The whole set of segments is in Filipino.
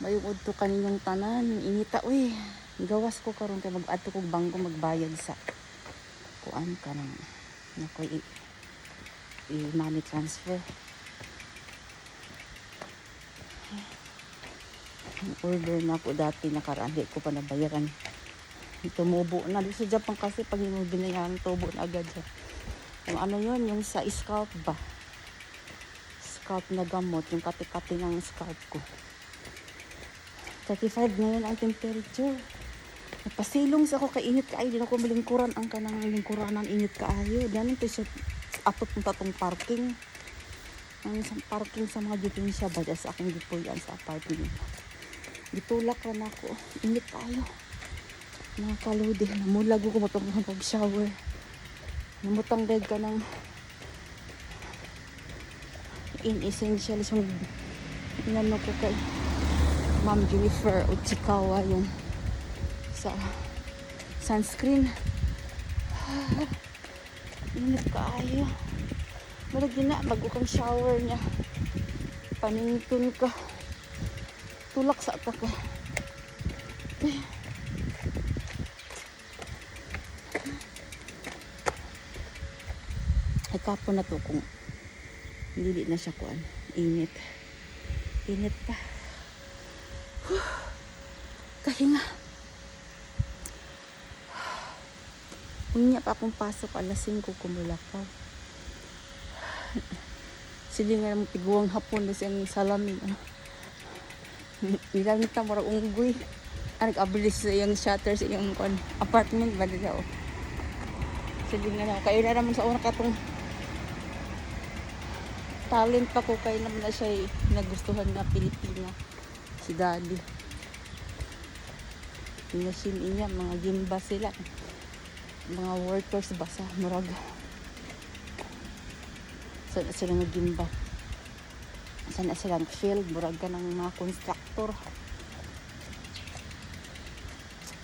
Mayugod to kaninyong tanan. Inita, uy. Gawas ko karon kay mag-adto kog bangko magbayad sa kuan ka ng nakoy i-money transfer. Order na ako dati nakaraan, di ko pa nabayaran. Tumubo na dito sa Japan kasi pag mo binayaran tubo na agad siya. Yung ano yun, yung sa scalp ba? Scalp na gamot, yung kati-kati ng scalp ko. 35 ngayon ang temperature. Napasilong sa ako kainit kaayo. Di na ko malingkuran ang kanang lingkuran ng init kaayo. Ganun to siya atot ng tatong parking. Ang isang parking sa mga diferensya ba sa aking gipuyan sa apartment. Gitulak na ako. Init kaayo. Mga kaludi. Namulag ko matong pag-shower. Namutang dead ka ng in-essential. So, inano ko kay Ma'am Jennifer Uchikawa yung sa sunscreen. Init kaayo. Malagi na bago kang shower niya. Panington ka. Tulak sa ka. Ay kapo na to kung hindi na siya kuan. Init. Init pa. Kahinga. Unya pa akong pasok alas 5 kumulakaw. Sili nga mong tiguang hapon na siyang salamin. Ilang ta mara unggoy. Nag-abilis sa iyang shutter sa iyang apartment ba dito. Sili nga na kayo na naman sa una katong talent pa ko kay naman na siya nagustuhan na Pilipina. Si Daddy. Inasin niya, mga gimba sila. Mga workers ba sa murag. Sana sila nga gimba. Sana silang field, murag ka ng mga constructor.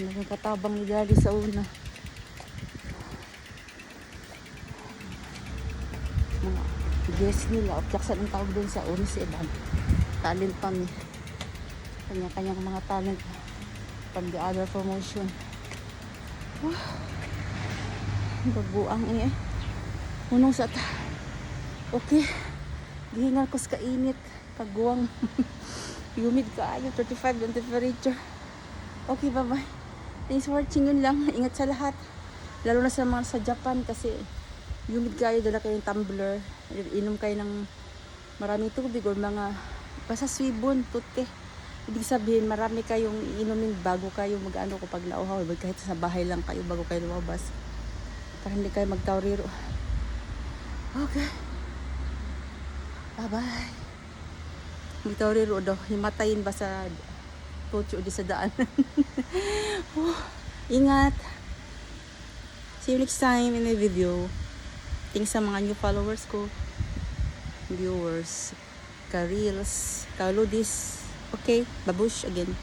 Naging katabang ni Daddy sa una. Mga guest nila, objeksan ang tawag din sa una si Eban. Talent pa ni. Kanya-kanyang mga talent from the other promotion. Baguang eh. Unong sa ta. Okay. Gihingal ko sa kainit. Kaguang. Humid ka ayo. 35 yung temperature. Okay, bye-bye. Thanks for watching, yun lang. Ingat sa lahat. Lalo na sa mga sa Japan kasi humid kayo. Dala kayong tumbler. Inom kayo ng maraming tubig or mga basta swibon, tute. Ibig sabihin, marami kayong inumin bago kayo mag-ano kapag nauhaw. Kahit sa bahay lang kayo bago kayo lumabas. Para hindi kayo magtauriro. Okay. Bye-bye. Magtauriro daw. Himatayin ba sa pocho di sa daan? Ingat. See you next time in my video. Thanks sa mga new followers ko. Viewers. Ka-reels. Ka-ludis. Okay, babush again.